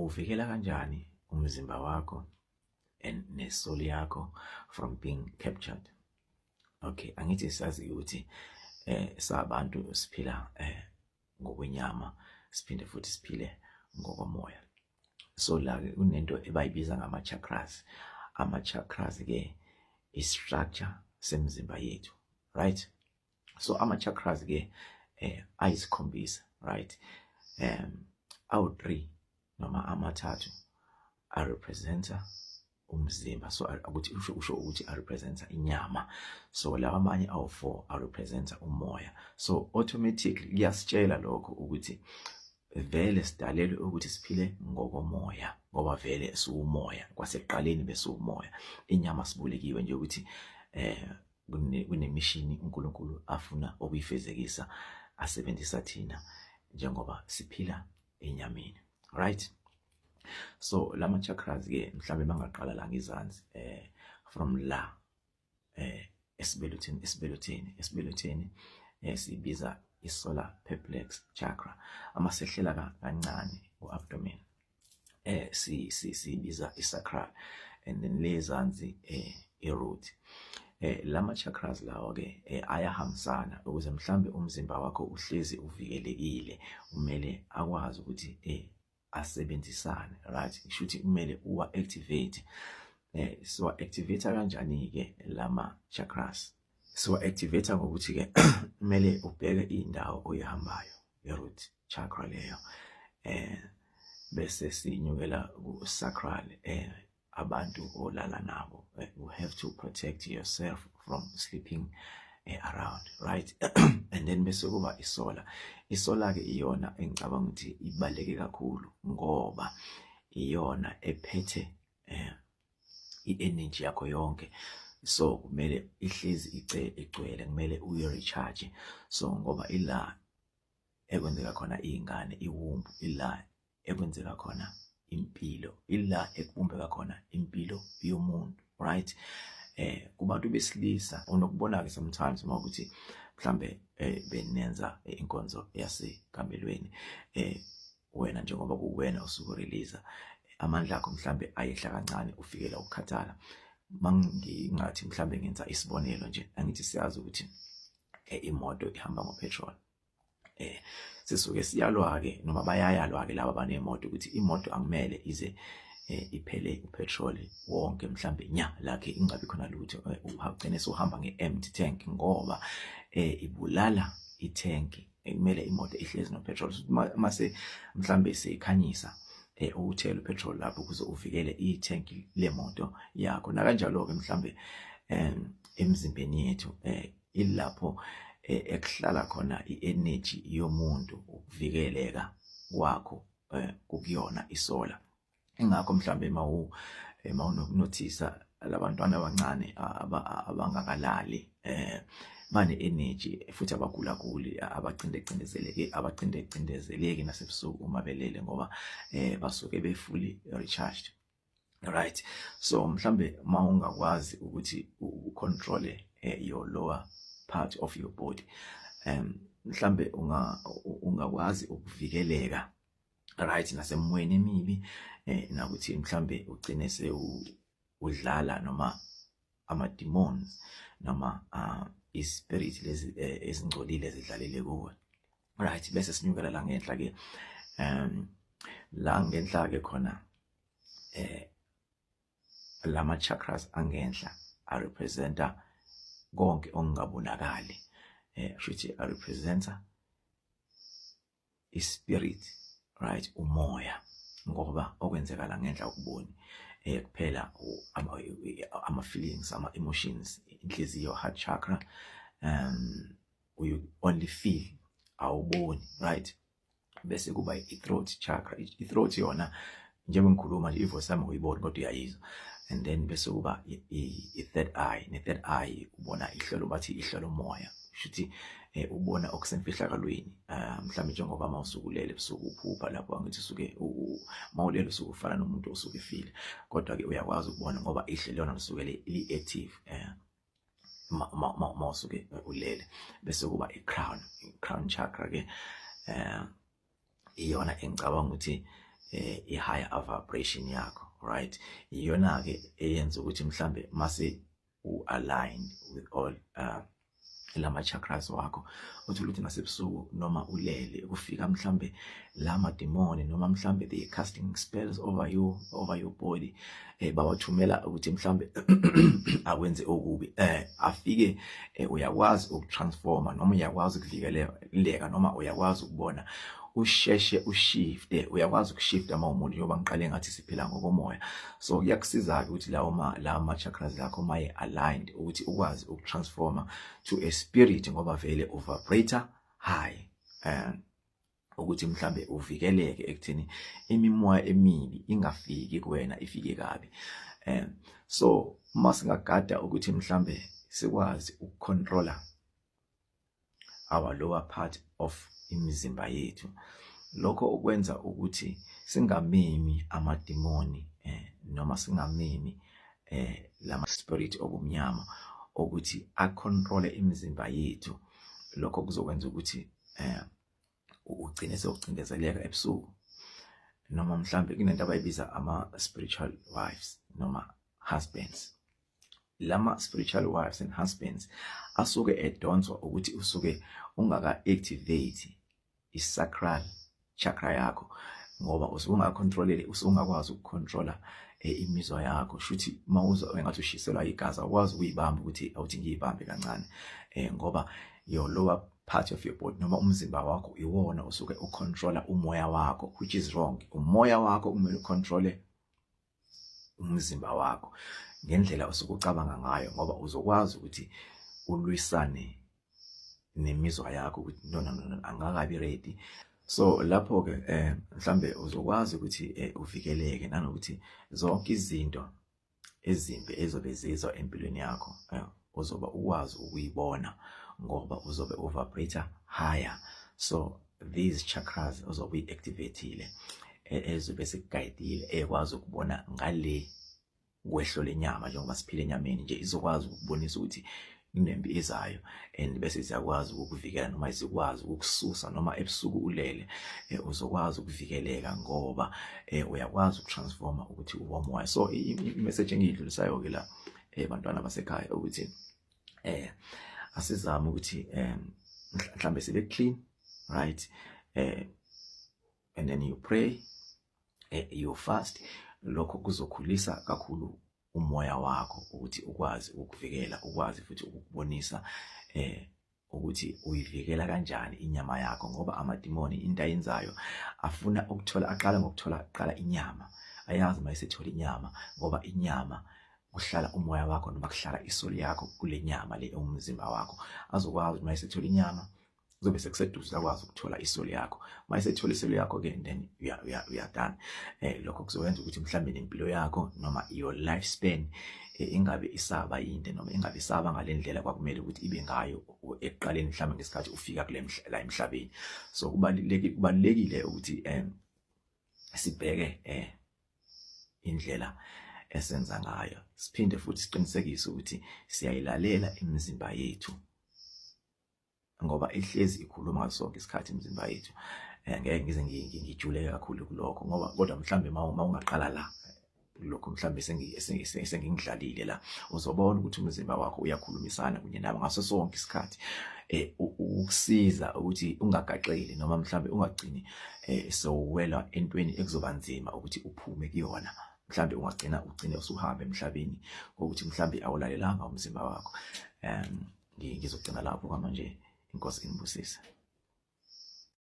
uvikela kanjani umzimba wakho and nesoul yakho from being captured? Okay, angithi sazi ukuthi sabantu siphila ngokwenyama, siphinde futhi siphile ngokomoya. So la kunento ebayibiza ngama chakras. Ama chakras ke i-structure semzimba yethu, right? So ama chakras ke ayisikhombisa, right? Awu-3 noma amathathu representa umzimba. So ukuthi usho ukuthi representa inyama. So lawa amanye awu-4 representa umoya. So automatically kuyasitshela lokho ukuthi vele sidalelwe ukuthi siphile ngokomoya, ngoba vele siwumoya, kwasekuqaleni besiwumoya. Inyama sibulekiwe nje ukuthi kunemishini uNkulunkulu afuna ukuyifezekisa, asebenzisa thina njengoba siphila enyameni, right? So lama chakras ke mhlambe mangaqala la ngizansi from la esibeletheni sibiza isolar plexus chakra. Ama sehlela kancane ku-abdomen sibiza isacral, and then lezansi i-root. Lama chakras lawo ke ayahambisana ukuze mhlambe umzimba wakho uhlezi uvikelekile, umele akwazi ukuthi asebenzisane, right? Shuthi kumele uwa-activate. So activate kanjani ke lama chakras? So activate ngokuthi ke kumele ubheke indawo oyihambayo, i-root chakra leyo, bese sinyukela ku-sacral. Abantu olala nabo, you have to protect yourself from sleeping around, right? And then bese kuba isola. Isola ke iyona engicabanga ukuthi ibaleke kakhulu ngoba iyona ephethe i-energy yakho yonke. So kumele ihlezi igcwele, kumele uyi-recharge. So ngoba ila ekwenzeka khona ingane, iwumbu, ila ekwenzeka khona impilo, ila ekubumbeka khona impilo yomuntu, right? Kubantu besilisa unokubona ke sometimes ukuthi mhlambe benenza inkonzo yasekamelweni, wena njengoba kuwena usuku release amandla akho mhlambe ayehla kancane, ufikela ukukhathala. Mangingathi mhlambe ngenza isibonelo nje, angithi siyazi ukuthi imoto ihamba ngopetrol. Sisuke siyalwa ke noma bayayalwa ke laba banemoto ukuthi imoto angimele ize iphele upetrol wonke mhlambe nya lakhe ingabi khona lutho, ugcine sohamba nge-empty tank ngoba ibulala i-tank. Kumele imoto ihlezi nopetrol. Mase mhlambe seyikhanyisa uthela upetrol lapho ukuze uvikele i-tank lemoto yakho. Nakanjalo ke mhlambe emzimbeni yethu ilapho ekuhlala khona i-energy yomuntu, ukuvikeleka kwakho kukuyona isola. Ingakho mhlambe mawunokunothisa labantwana abancane abangakalali bane-energy futhi abagulaguli, abacindezeleki nasebusuku uma belele ngoba basuke be-fully recharged, right? So mhlambe mawungakwazi ukuthi ucontrole your lower part of your body, mhlambe ungakwazi ukuvikeleka, right, nasemoyeni emibi, nakuthi mhlambe ugcine udlala noma ama-demons noma i-spirit lezi ezingcolile zidlalele kuwe, right? Bese sinyukela la ngenhla ke la ngenhla ke khona lama chakras angenhla representa konke ongabonakali, futhi representa ispirit, right, umoya, ngoba okwenzeka la ngenhla ukuboni kuphela ama feelings, ama emotions, inhliziyo, heart chakra, you only feel, awuboni, right? Bese kuba i-throat chakra. I-throat yona njengoba ngikhuluma nje ivoice yami uyibona kodwa uyayizwa. And then bese kuba i-third eye. Ne-third eye ubona ihlelo bathi ihlelo moya, shuthi ubona okusemfihlakalweni, mhlambe njengoba mawusukulele ebusuku uphupha lapho angithi usuke mawulele usuke ufana nomuntu osuke efile, kodwa ke uyakwazi ukubona ngoba ihlelo lona lisuke li-active mawusuke ulele. Bese kuba i-crown chakra ke iyona engicabanga ukuthi i-higher vibration yakho, right? Iyona ke eyenza ukuthi mhlambe mase u-aligned with all lama chakras wakho, uthola ukuthi nasebusuku noma ulele kufika mhlambe lama demoni noma mhlambe they casting spells over your body, bawathumela ukuthi mhlambe akwenze okubi, afike uyakwazi ukutransforma noma uyakwazi ukuvikeleka noma uyakwazi ukubona usheshe ushifte, uyakwazi ukushifta uma umuntu njengoba ngiqale ngathi siphila ngokomoya. So kuyakusiza ukuthi lawo chakras lakho maye aligned ukuthi ukwazi ukutransforma to a spirit ngoba vele uvibrator high, ukuthi mhlambe uvikeleke ekutheni imimoya emibi ingafiki kuwena, ifike kabi. So masingagada ukuthi mhlambe sikwazi ukucontrola our lower part of imizimba yethu, lokho ukwenza ukuthi singamemi amademoni noma singamemi lama spirit obumnyama ukuthi acontrole imizimba yethu. Lokho kuzokwenza ukuthi ugcine sewucindezeleka ebusuku, noma mhlambe kunento abayibiza ama spiritual wives noma husbands. Lama spiritual wives and husbands asuke edonswa ukuthi usuke ungaka-activate i-sacral chakra yakho, ngoba usungacontrolele, usungakwazi ukucontrola imizwa yakho. Shuthi mawuza engathi ushiselwa igazi akwazi ukuyibamba ukuthi awuthi ngiyibambe kancane, ngoba your lower part of your body noma umzimba wakho iwona usuke ucontrola umoya wakho, which is wrong. Umoya wakho kumele ucontrole umzimba wakho ngendlela osuke ucabanga ngayo, ngoba uzokwazi ukuthi ulwisane nemizwa yakho ukuthi no angakabi ready. So lapho ke mhlambe uzokwazi ukuthi uvikeleke, nanokuthi zonke izinto ezimbi ezobe zizwa empilweni yakho uzoba ukwazi ukuyibona ngoba uzobe uvibrator higher. So these chakras uzobe uyi-activateile ezobe sekugayidile, ekwazi ukubona ngale kwehlo lenyama njengoba siphila enyameni nje, izokwazi ukubonisa ukuthi inempi ezayo, and bese siyakwazi ukuvikela noma isikwazi ukususa noma ebusuku ulele, uzokwazi ukuvikeleka ngoba uyakwazi ukutransforma ukuthi uwomoya. So i-message engiyidlulisayo ke la bantwana basekhaya ukuthi asizame ukuthi mhlambe sibe clean, right, and then you pray, you fast. Lokho kuzokhulisa kakhulu umoya wakho ukuthi ukwazi ukuvikela, ukwazi futhi ukubonisa ukuthi uyivikela kanjani inyama yakho, ngoba amademoni into ayenzayo afuna ukuthola, aqala ngokuthola inyama. Ayazi mayisethola inyama, ngoba inyama kuhlala umoya wakho noma kuhlala isoli yakho kule nyama le umzimba wakho. Azokwazi mayisethola inyama kuzobe sekuseduze akwazi ukuthola isoli yakho. Mayisethola isoli yakho ke then we are done. Lokho kuzokwenza ukuthi mhlambe nempilo yakho noma your lifespan ingabe isaba yinde noma ingabe isaba ngalendlela kwakumele ukuthi ibe ngayo ekuqaleni mhlambe ngesikhathi ufika la emhlabeni. So kubalekile ukuthi sibheke indlela esenza ngayo, siphinde futhi siqinisekise ukuthi siyayilalela imizimba yethu, ngoba ihlezi ikhuluma ngaso sonke isikhathi imizimba yethu. Ngeke ngize ngijule kakhulu kulokho, ngoba kodwa mhlambe mawungaqala la lokho mhlambe sengingidlalile la, uzobona ukuthi umzimba wakho uyakhulumisana kunye nawe ngaso sonke isikhathi, ukusiza ukuthi ungagaxeli noma mhlambe ungagcini sewuwela entweni ekuzoba nzima ukuthi uphume kuyona. Mhlambe ugcine usuhamba emhlabeni ngokuthi mhlambe awulalelanga umzimba wakho. Ngizogcina lapho kwamanje. Inkosi inibusise.